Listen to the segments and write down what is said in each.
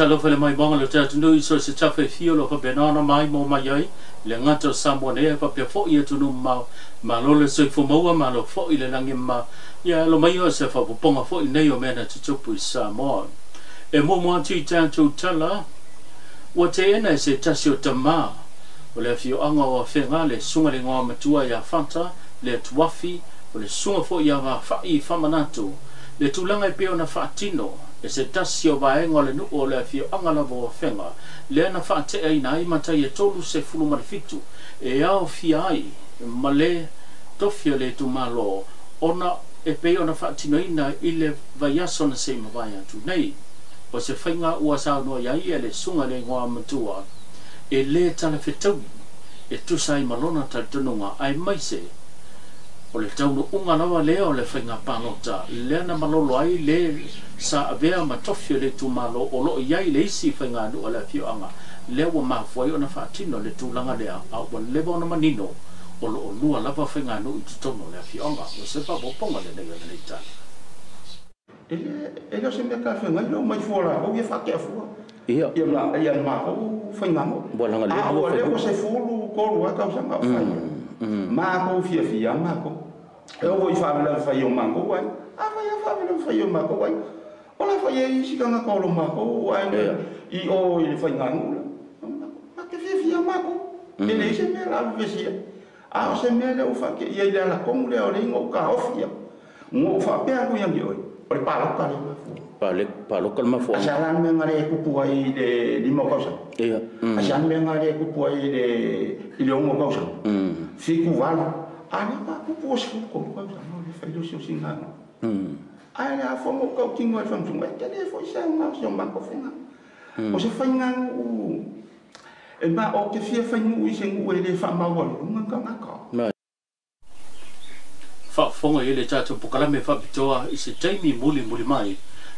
Lo fele mai bonga lo te tunu iso se tafe fio lo pe nana mai mo mai ai le ngata sambo ne pa pe fo ia tunu ma lo le se fo mo ma lo fo ile langi ma ya lo mai o se fa ponga fo nei o mena te tupu sa mo e mo mo ti tanto tala o te ena se tasio tama o le fio anga o fenga le sunga le ngoa matua ya fanta le tuafi o le sunga fo ia va fa I famanato le tulanga e pe ona fatino e se tasio vaenga le nu o le fio anga la vo fenga le ana fa te ai nai mata ye tolu se fulu marfitu e ao fiai male tofio le tu malo ona e pe ona fa tino ina ile vayaso na se mavaya tu nei o se fenga ua sa no ya i le sunga le ngoa matua e le tala fetau e tu sai malona ta tununga ai mai se o le taunu unga lawa leo le whainga panota le na malolo ai le sa avea matofio le tu malo o lo iai le isi whainga anu o le fioanga le wa mafuai o na whaatino le tūlanga lea a wa lewa o na manino o lo o lua lava whainga anu I tutono le fioanga o se pa poponga le nega le neitani e lo se me ka whainga lo mai fuora o ia whake a fua ia mako whainga mo a o le o se fulu koru a kausanga whainga mako fia mako e o I famila fa yo mako wai a fa ya famila fa yo mako wai ola fa ye si kanga ko lo mako wai I o I fa nganu ma ke fia mako e le se me la vesia a se me le o fa ke ye la ko le o le ngo ka ofia ngo fa pe ko yang yo o le pa lo ka ma fo asalan me ngare ku pu ai de limo cosa asalan me ngare ku pu ai de ile ngo cosa fico valo ana pa ku po se ko ko no le fai lo si ngano ai la fo mo ko kingo fam tu mai tele fo sa ma so ma ko fenga o se fai ngano e ma o ke fia fai ngu I se ngu le fa ma wo nga ka fa fonga ile tatu pokala me fa bitoa I se taimi muli mai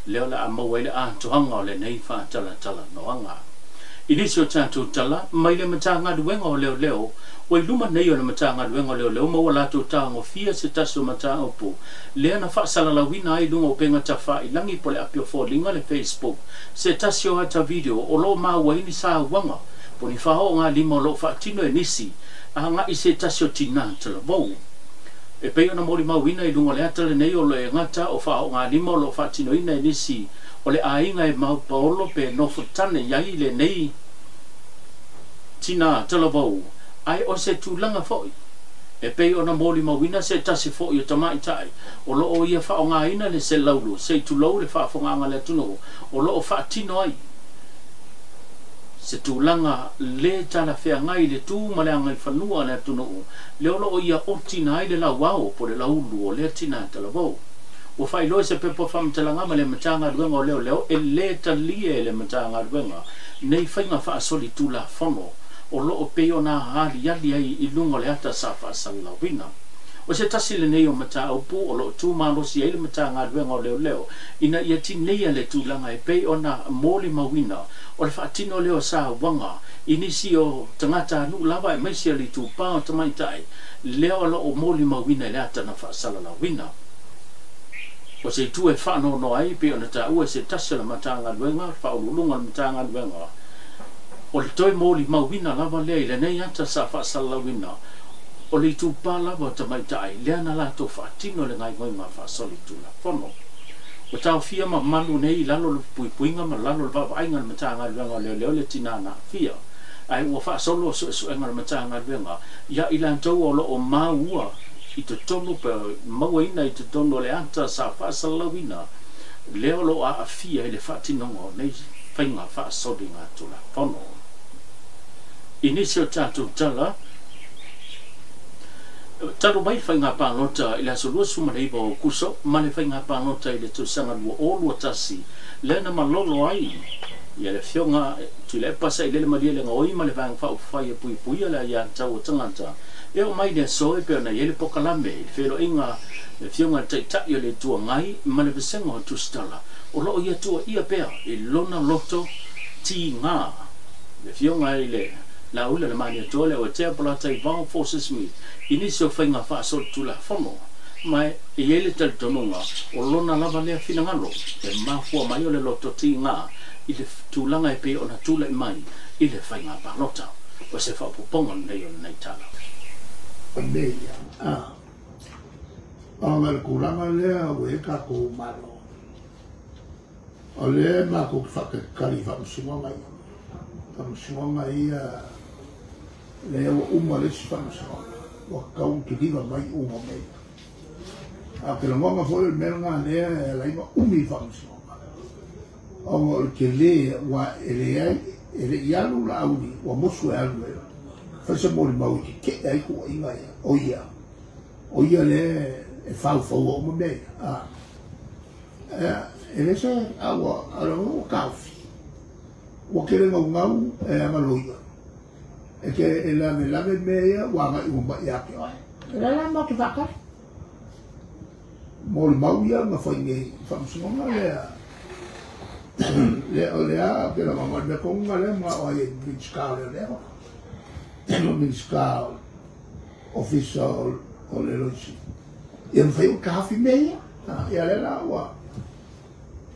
leo la amawele a tuhanga le nei fa tala no anga inisio tatu tala mai le matanga duenga o leo wai luma nei o le matanga duenga o leo mo wala tu tango fia se taso matanga po le na fa sala la wina ai lunga o penga tafa ilangi pole apio fo linga le Facebook se tasio ata video o lo ma wai ni sa wanga poni fa ho nga limo lo fa tino enisi anga I se tasio tina tala vo e pe ona mori ma wina I lunga le ata le nei o le ngata o fa nga limo lo fa tino ina enisi o le ainga e mau paolo pe no futane yai le nei tina tala vo ai o se tūlanga foi e pei ona moli mawina se tasi foi o tamai tai o lo o ia whaonga ina le se laulu se tūlau le whaafonganga le tuno o lo o whaatino ai se tūlanga le tala whea ngai le tū male angai whanua le tuno le o lo o ia o tina ai le lau wao po le laulu o le tina tala vau o whai loe se pepo whamtalanga ma le matanga duenga o leo e le talie le matanga duenga nei whainga whaasoli tūla whono o lo o pe ona hali yali ai I lunga le ata sa fa sala wina o se tasi le nei o mata o pu o lo tu malo si ai le mata nga duenga o leo ina ia ti nei le tu langa e pe ona moli mawina o le fatino leo sa wanga inisi o tangata nu lava e mai si ali tu pa o tamai tai leo lo o moli mawina le ata na fa sala la wina o se tu e fa no ai pe ona ta o se tasi le mata nga duenga fa o lunga le mata nga duenga o le toi moli mawina lava lea I le nei ata sa fa sala wina o le tu pa lava tamai tai lea na la to fatino le ngai ngoi ma fa soli tu la fono o tau fia ma malu nei lalo le puipuinga ma lalo le vava ainga le matanga le leo le tinana fia ai ua fa solo su enga le matanga le ya ilan tau o lo o maua I te tonu pe mawaina I te tonu le ata sa fa sala wina leo lo a fia I le fatino nei fainga fa soli nga tu la fono inisio tatu tala talo mai whainga pānota I la solua sumaneiva o kuso ma le whainga pānota I le tusanga lua o lua tasi le na malolo ai ia le fionga tu le pasa I le maria le ngoi ma le vang whau whai e pui pui ala ia tau o tangata e o mai le soe pe ona ele pokalame I whelo inga le fionga taitai o le tua ngai ma le vesenga o tustala o loo ia tua ia pea I lona loto ti ngā le fio ngai le la ula le mani tole o te pala tai vang forces mi ini so fainga fa so tula fono mai e ele tel tonunga o lona lava le fina ngalo e mafua mai o le loto tinga i le tulanga e pe ona tula i mai i le fainga palota o se fa poponga nei o nei tala Andeia Amal kuranga lea we ka ko malo o le ma ko whakakari whamusingonga i whamusingonga i le o umalesi whamusingonga wa kau ki diwa mai unga mei a ke longonga fo le melanga lea e laima umi whamusingonga o mo ke le wa ele ialu la auni wa mosu e alu e fasa mori mau ki ke ai ko inga ia o ia le e fau o mo me ele se awa alo kafi o kere ngau e amaloia e ke ela me la me wa ma u ba ya ke ela ma ki vaka mol mau ia ma foi nge fam songa le a ke la ma me konga le ma o e bitska le no bitska official o le loisi e me fai un kafi meia e ale la wa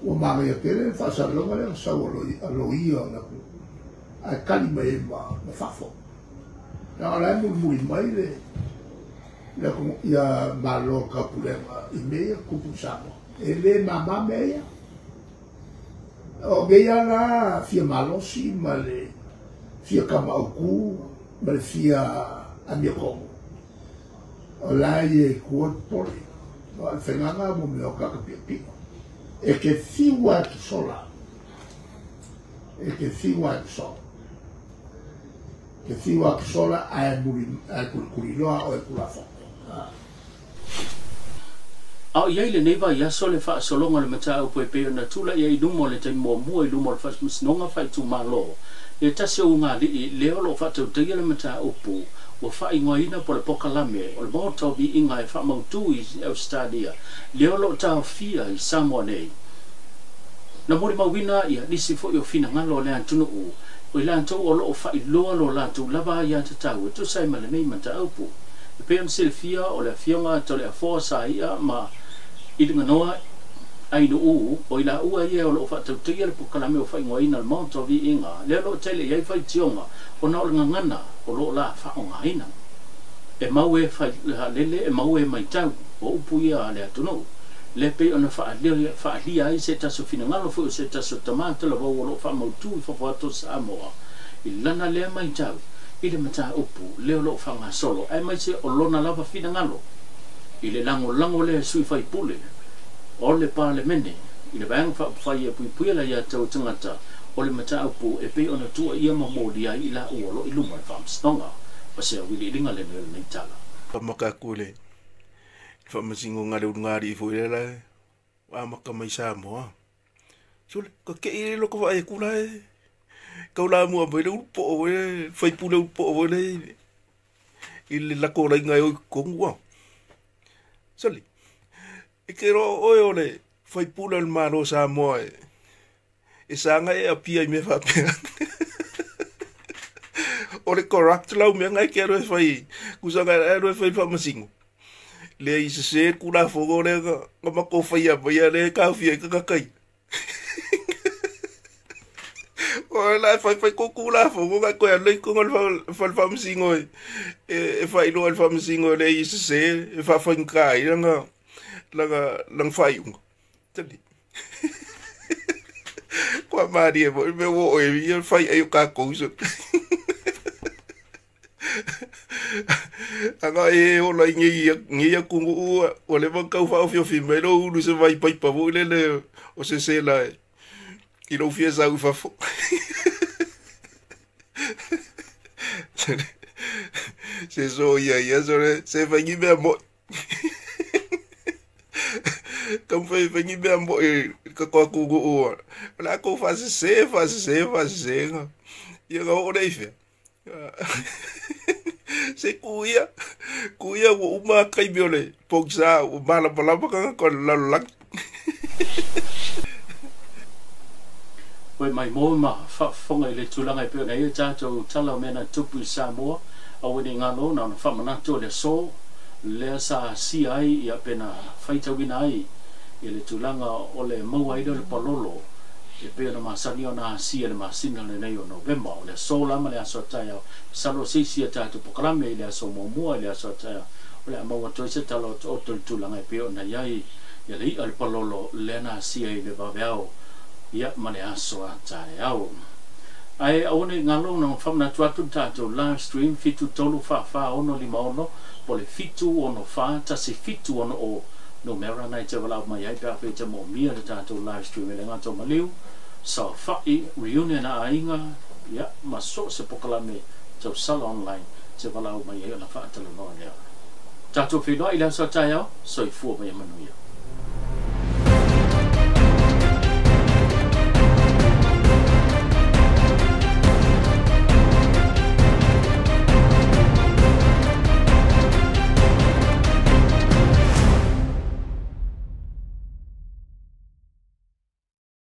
o mama ia kere fa sa longa le sa o lo ia na a kali mai ma fa fo na la mu mai le ko ia malo ka pulema i meia ku pusamo e le mama meia o meia la fia malo si ma le fia kama ku ma le fia a mia komo o la ie ku poli no al fenanga mo me o ka pi e che fiwa ki sola a kuriloa o e kulafo au ia le neva ia sole fa solonga le mata o pepe na tula ia i dumo le tai mo mo i dumo le fas musnonga fa tu malo e tase o nga li le lo fa tu le mata o pu o fa ingoina po le pokalame o le moto bi inga e fa mautu i Australia le lo ta fia i Samoa nei na mori mawina ia nisi fo yo fina ngalo le antunu o ila anto o lo fa i lo la tu lava ia te tau tu sai male nei mata o pu e pe am selfia o le fionga to le fo sa ia ma i dinga noa ai no o ila ua ia o lo fa tu le pokalame o fa ingoina le moto bi inga le lo tele ia fa tionga o na o ngana o lo la fa o ngaina e maue fa lele e maue mai tau o upu ia le atono le pe ona fa lia ai se taso fina ngalo fu se taso tamata lo lo fa mautu fa foto Samoa i lana le mai tau i le mata upu le lo fa nga solo ai mai se o lona lava fina ngalo i le lango le sui fai pule o le parlemene i le bang fa ia pui la ia tau tangata o le mata upu e pe ona tua ia mamolia i la uolo i luma fa stonga pa se wili linga le nei tala pa makakule fa masingo ngare ngari fo lela wa maka mai Samoa sul ko ke ile lo ko vai kula ka la mo ba le po we fai pule po we ile la ko la ngai ko ngwa sali e ke ro o le fai pule al maro Samoa e sanga e apia me fa pe o le corrupt lau me ngai ke ro fai kusanga ro fai fa masingo le i se kula fogo le ga ma ko fa ia ba le ka fi ka kai o la fa ko kula fogo ga ko le ko fa fa msingo e fa ilo fa msingo le i se fa fa kai nga lang fa yung tali ko maria bo me wo e fa e ka ko so anga e o la ngia kungu o le van kau fa o fi me lo lu se vai pai pa vo le o se la i lo fie sa u fa fo se so ia so se va ni be mo kam fa ni be mo ka ko kungu o la ko fa se ia ga o dei fe se kuia wo uma kai biole poksa o bala ka ko la Wai mai mo ma fa fonga le tulanga pe ngai cha to tala mena tupu Samoa au ni ngalo na fa mana to le so le sa si ai ia pena faita wina ai le tulanga o le mau ai le palolo e pe na masani ona si le masina le nei o November le so la ma le aso taia salo si ta to programe le aso mo le aso taia o le mau to se talo o tulanga pe ona ai ia le al palolo le na si ai le vaveao ia mane aso atae au ai aone ngalo na famna tuatu tato live stream fitu tolu fa ono lima ono pole fitu ono fa ta se fitu ono o no mera na te wala mai ai pa pe te mo mia tato live stream le ngato maliu so fa I reunion na ainga ia maso se pokalame te sala online te wala mai ai na fa tele no ia tato fino ila so tae au so I fu mai manuia